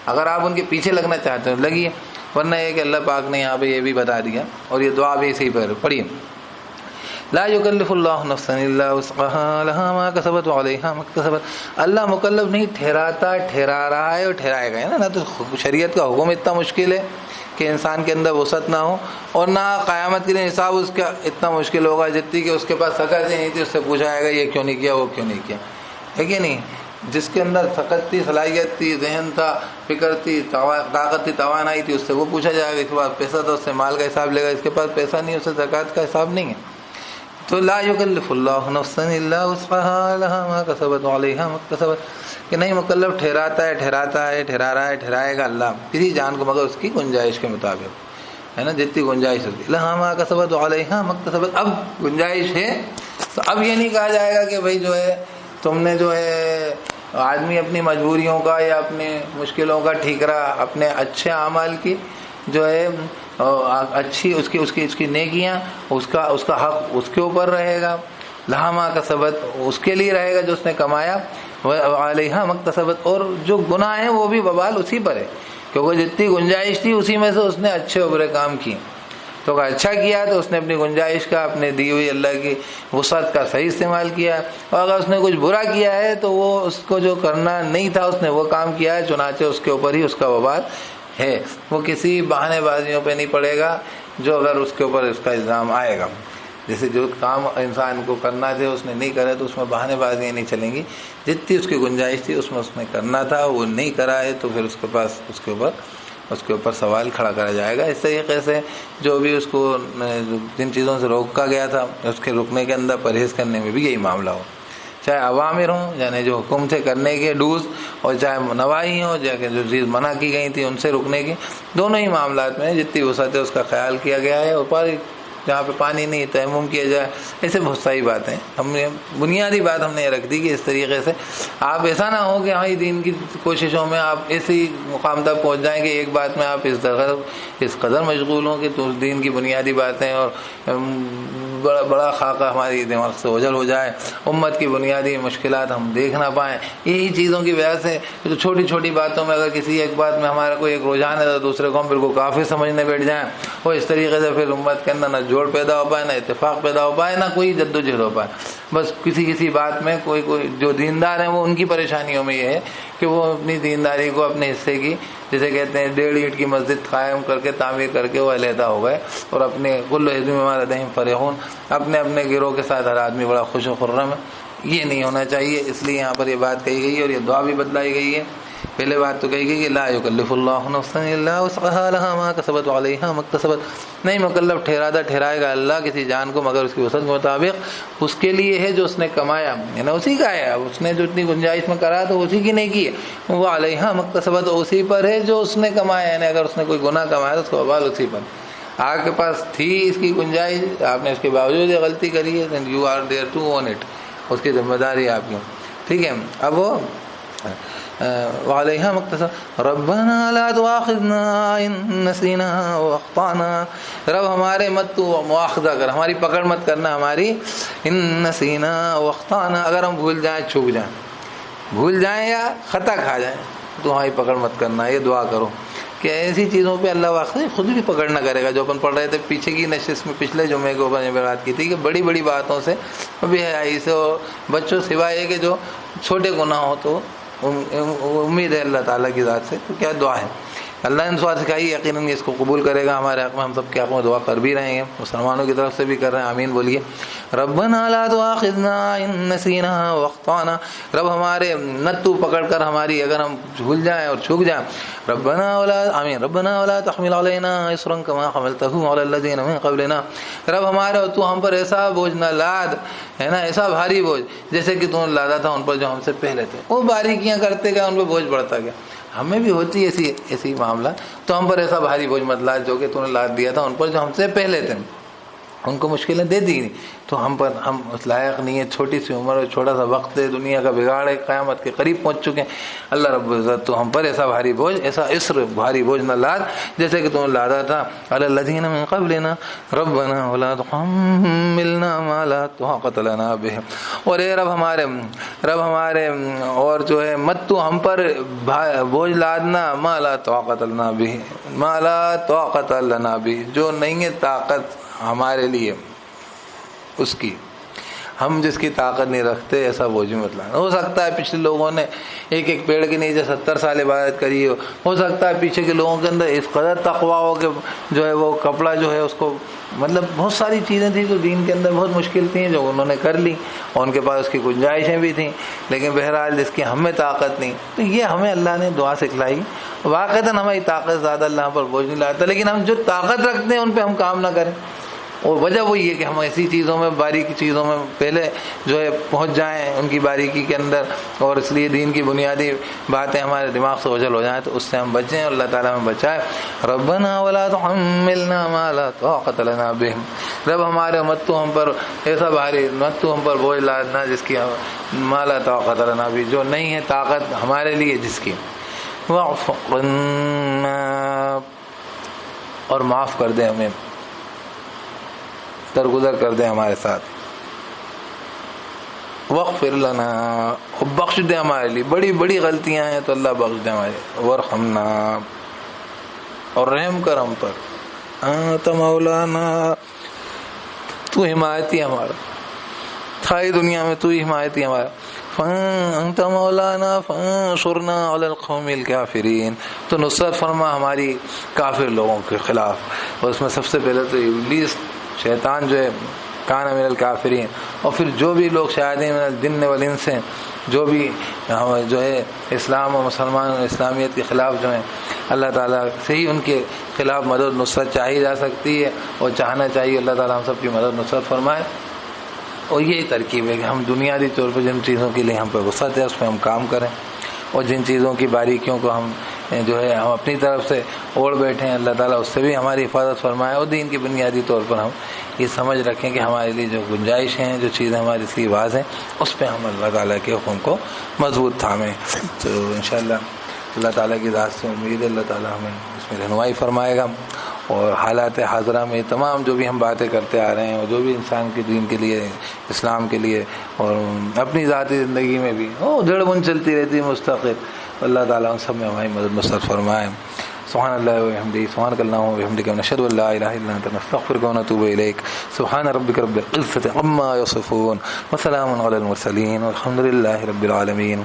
اگر آپ ان کے پیچھے لگنا چاہتے ہیں لگیے، ورنہ یہ کہ اللہ پاک نے یہاں پہ یہ بھی بتا دیا، اور یہ دعا بھی اسی پر پڑھیے، لا یکلف اللہ نفسا الا وسعها لها ما کسبت وعلیہا ما اکتسبت۔ اللہ مکلف نہیں ٹھہراتا، ٹھہرا رہا ہے اور ٹھہرائے گا، ہے نا، تو شریعت کا حکم اتنا مشکل ہے کہ انسان کے اندر وسعت نہ ہو، اور نہ قیامت کے دن حساب اس کا اتنا مشکل ہوگا جتنی کہ اس کے پاس سکت ہی نہیں تھی، اس سے پوچھا جائے گا یہ کیوں نہیں کیا، وہ کیوں نہیں کیا، ہے کہ نہیں۔ جس کے اندر سکت تھی، صلاحیت تھی، ذہن تھا، فکر تھی، طاقت تھی، توانائی تھی، اس سے وہ پوچھا جائے گا، اس کے پاس پیسہ تھا اس سے مال کا حساب لے گا، اس کے پاس پیسہ نہیں اس سے زکوٰۃ کا حساب نہیں ہے۔ تو لا یکلف اللہ نفسا الا وسعها لها ما کسبت وعلیہا ما اکتسبت، کہ نہیں مکلف ٹھہراتا ہے، ٹھہرا رہا ہے، ٹھہرائے گا اللہ کسی جان کو مگر اس کی گنجائش کے مطابق، ہے نا، جتنی گنجائش ہوتی ہے، لها ما کسبت وعلیہا ما اکتسبت۔ اب گنجائش ہے تو اب یہ نہیں کہا جائے گا کہ بھائی جو ہے تم نے جو ہے آدمی اپنی مجبوریوں کا یا اپنی مشکلوں کا ٹھیکرا اپنے اچھے اعمال کی جو ہے اچھی اس کی نیکیاں، اس کا حق اس کے اوپر رہے گا، لہا ما کسبت اس کے لیے رہے گا جو اس نے کمایا، علیہا ما اکتسبت، اور جو گناہ ہیں وہ بھی وبال اسی پر ہے، کیونکہ جتنی گنجائش تھی اسی میں سے اس نے اچھے و برے کام کیے، تو اگر اچھا کیا تو اس نے اپنی گنجائش کا، اپنے دی ہوئی اللہ کی وسعت کا صحیح استعمال کیا، اور اگر اس نے کچھ برا کیا ہے تو وہ اس کو جو کرنا نہیں تھا اس نے وہ کام کیا ہے، چنانچہ اس کے اوپر ہی اس کا وبال ہے، وہ کسی بہانے بازیوں پہ نہیں پڑے گا جو اگر اس کے اوپر اس کا الزام آئے گا۔ جیسے جو کام انسان کو کرنا تھے اس نے نہیں کرے تو اس میں بہانے بازیاں نہیں چلیں گی، جتنی اس کی گنجائش تھی اس میں اس نے کرنا تھا وہ نہیں کرا ہے تو پھر اس کے پاس اس کے اوپر اس کے اوپر سوال کھڑا کرا جائے گا۔ اس طریقے سے جو بھی اس کو جن چیزوں سے روکا گیا تھا اس کے رکنے کے اندر پرہیز کرنے میں بھی یہی معاملہ ہو، چاہے عوامر ہوں یعنی جو حکم تھے کرنے کے ڈوز، اور چاہے نواہی ہوں جو چیز منع کی گئی تھی ان سے رکنے کی، دونوں ہی معاملات میں جتنی وسعت ہے اس کا خیال کیا گیا ہے۔ اوپر جہاں پہ پانی نہیں تیمم کیا جائے، ایسے بہت ساری باتیں ہم نے بنیادی بات ہم نے یہ رکھ دی کہ اس طریقے سے آپ ایسا نہ ہو کہ ہاں دین کی کوششوں میں آپ ایسی مقام تک پہنچ جائیں کہ ایک بات میں آپ اس قدر مشغول ہوں کہ تو دین کی بنیادی باتیں اور بڑا خاکہ ہماری دماغ سے اوجھل ہو جائے، امت کی بنیادی مشکلات ہم دیکھ نہ پائیں۔ یہی چیزوں کی وجہ سے جو چھوٹی چھوٹی باتوں میں اگر کسی ایک بات میں ہمارا کوئی ایک رجحان ہے تو دوسرے کو ہم پھر کو کافر سمجھنے بیٹھ جائیں، اور اس طریقے سے پھر امت کے اندر نہ جوڑ پیدا ہو پائے، نہ اتفاق پیدا ہو پائے، نہ کوئی جد و جہد ہو پائے۔ بس کسی بات میں کوئی جو دیندار ہیں وہ ان کی پریشانیوں میں یہ ہے کہ وہ اپنی دینداری کو اپنے حصے کی، جسے کہتے ہیں 1.5 اینٹ کی مسجد قائم کر کے تعمیر کر کے وہ علیحدہ ہو گئے، اور اپنے کل حزب بما لدیہم فرحون، اپنے گروہ کے ساتھ ہر آدمی بڑا خوش و خرم ہے۔ یہ نہیں ہونا چاہیے، اس لیے یہاں پر یہ بات کہی گئی ہے اور یہ دعا بھی بتلائی گئی ہے۔ پہلے بات تو کہی گئی کہ لا یکلف اللہ نفسا الا وسعها لها ما کسبت وعلیہا ما اکتسبت، نہیں مکلف ٹھہرائے گا اللہ کسی جان کو مگر اس کی وسعت کے مطابق اس کے لیے ہے جو اس نے کمایا، یعنی اسی کا ہے، اس نے جو اتنی گنجائش میں کرا تو اسی کی نہیں کی ہے، وہ علیہا ما اکتسبت اسی پر ہے جو اس نے کمایا، یعنی اگر اس نے کوئی گناہ کمایا تو اس کا وبال اسی پر۔ آپ کے پاس تھی اس کی گنجائش، آپ نے اس کے باوجود یہ غلطی کری ہے، then you are there to own it، اس کی ذمہ داری آپ کی، ٹھیک ہے۔ اب وہ وعلیہا مکتسب ربنا لا تؤاخذنا ان نسینا واخطانا، رب ہمارے مت تو مواخذہ کر، ہماری پکڑ مت کرنا ہماری، ان نسینا واخطانا، اگر ہم بھول جائیں یا خطا کھا جائیں تو ہماری پکڑ مت کرنا۔ یہ دعا کرو کہ ایسی چیزوں پہ اللہ واقعی خود بھی پکڑ نہ کرے گا، جو اپن پڑھ رہے تھے پیچھے کی نشست میں پچھلے جمعے کو بات کی تھی کہ بڑی بڑی باتوں سے بے حیائی سے اور بچوں سوائے یہ کہ جو چھوٹے گناہ ہو تو امید ہے اللہ تعالیٰ کی ذات سے، تو کیا دعا ہے اللہ نے دعا سکھائی، یقیناً اس کو قبول کرے گا ہمارے حق میں، ہم سب کے حق میں دعا کر بھی رہے ہیں، مسلمانوں کی طرف سے بھی کر رہے ہیں، آمین بولیے۔ ربنا لا تؤاخذنا ان نسینا واخطانا، رب ہمارے نہ تو پکڑ کر ہماری اگر ہم بھول جائیں اور چوک جائیں، ربنا ولا آمین ربنا ولا تحمل علينا اصرا كما حملته على الذين من قبلنا، رب ہمارے تو ہم پر ایسا بوجھ نہ لاد، ہے نا، ایسا بھاری بوجھ جیسے کہ تم نے لادا تھا ان پر جو ہم سے پہلے تھے، وہ باریکیاں کرتے گئے ان پہ بوجھ بڑھتا گیا، ہمیں بھی ہوتی ہے ایسی معاملہ، تو ہم پر ایسا بھاری بوجھ مت لاد جو کہ تم نے لاد دیا تھا ان پر جو ہم سے پہلے تھے، ان کو مشکلیں دے دی تو ہم اس لائق نہیں ہے، چھوٹی سی عمر اور چھوٹا سا وقت ہے، دنیا کا بگاڑ ہے، قیامت کے قریب پہنچ چکے ہیں، اللہ رب العزت تو ہم پر ایسا بھاری بوجھ، ایسا عسر بھاری بوجھ نہ لاد جیسے کہ تم نے لادا تھا علی الذین من قبلنا ربنا ولا تحملنا ما لا طاقت لنا به، اور اے رب ہمارے اور جو ہے مت تو ہم پر بوجھ لادنا ما لا طاقت لنا به، ما لا طاقت لنا به، جو نہیں ہے طاقت ہمارے لیے اس کی، ہم جس کی طاقت نہیں رکھتے ایسا بوجھ مت لانا۔ ہو سکتا ہے پچھلے لوگوں نے ایک پیڑ کے نیچے 70 سال عبادت کری ہو سکتا ہے پیچھے کے لوگوں کے اندر اس قدر تقویٰ ہو کہ جو ہے وہ کپڑا جو ہے اس کو، مطلب بہت ساری چیزیں تھیں جو دین کے اندر بہت مشکل تھیں جو انہوں نے کر لی، اور ان کے پاس اس کی گنجائشیں بھی تھیں، لیکن بہرحال جس کی ہمیں طاقت نہیں، تو یہ ہمیں اللہ نے دعا سکھلائی، واقعتاً ہماری طاقت زیادہ اللہ پر بوجھ نہیں لاتا، لیکن ہم جو طاقت رکھتے ہیں ان پہ ہم کام نہ کریں، اور وجہ وہی ہے کہ ہم ایسی چیزوں میں باریکی چیزوں میں پہلے جو ہے پہنچ جائیں ان کی باریکی کے اندر، اور اس لیے دین کی بنیادی باتیں ہمارے دماغ سے اوجھل ہو جائیں تو اس سے ہم بچیں، اور اللہ تعالیٰ ہمیں بچائے۔ ربنا ولا تحملنا ما لا طاقت لنا به، رب ہمارے مت تو ہم پر ایسا بھاری، مت تو ہم پر بوجھ لادنا جس کی ما لا طاقت لنا به، جو نہیں ہے طاقت ہمارے لیے جس کی، واعف عنا، اور معاف کر دے ہمیں، درگزر کر دیں ہمارے ساتھ، واغفر لنا، بخش دے ہمارے لیے، بڑی بڑی غلطیاں ہیں تو اللہ بخش دے ہمارے، ورحمنا، اور رحم کر ہم پر، انت مولانا، تو حمایتی ہمارا، ساری دنیا میں تو ہی حمایتی ہمارا، فانت مولانا فانصرنا علی القوم الکافرین، تو نصرت فرما ہماری کافر لوگوں کے خلاف، اور اس میں سب سے پہلے تو ابلیس شیطان جو ہے کان من الکافرین. اور پھر جو بھی لوگ شیاطین من الجن والانس ہیں، جو بھی جو ہے اسلام و مسلمان و اسلامیت کے خلاف جو ہیں، اللہ تعالیٰ سے ہی ان کے خلاف مدد نصرت چاہی جا سکتی ہے، اور چاہنا چاہیے اللہ تعالیٰ ہم سب کی مدد نصرت فرمائے. اور یہی ترکیب ہے کہ ہم بنیادی طور پر جن چیزوں کے لیے ہم پہ وسعت ہے اس پہ ہم کام کریں، اور جن چیزوں کی باریکیوں کو ہم جو ہے ہم اپنی طرف سے اوڑھ بیٹھے ہیں، اللہ تعالیٰ اس سے بھی ہماری حفاظت فرمائے. اور دین کی بنیادی طور پر ہم یہ سمجھ رکھیں کہ ہمارے لیے جو گنجائش ہیں، جو چیزیں ہماری سی واضح ہیں، اس پہ ہم اللہ تعالیٰ کے حکم کو مضبوط تھامیں. تو انشاءاللہ اللہ تعالیٰ کی ذات سے امید ہے اللہ تعالیٰ ہمیں اس میں رہنمائی فرمائے گا. اور حالات حاضرہ میں تمام جو بھی ہم باتیں کرتے آ رہے ہیں، اور جو بھی انسان کے دین کے لیے، اسلام کے لیے، اور اپنی ذاتی زندگی میں بھی جڑ بن چلتی رہتی ہے مستقل، اللہ تعالیٰ ان سب میں ہماری مدد نصرت فرمائے. سبحان اللہ و بحمدہ، سبحانک اللہم و بحمدک، نشہد ان لا الہ الا انت، نستغفرک و نتوب الیک. سبحان ربک رب العزۃ عما یصفون، وسلام علی المرسلین، والحمد للہ رب العالمین.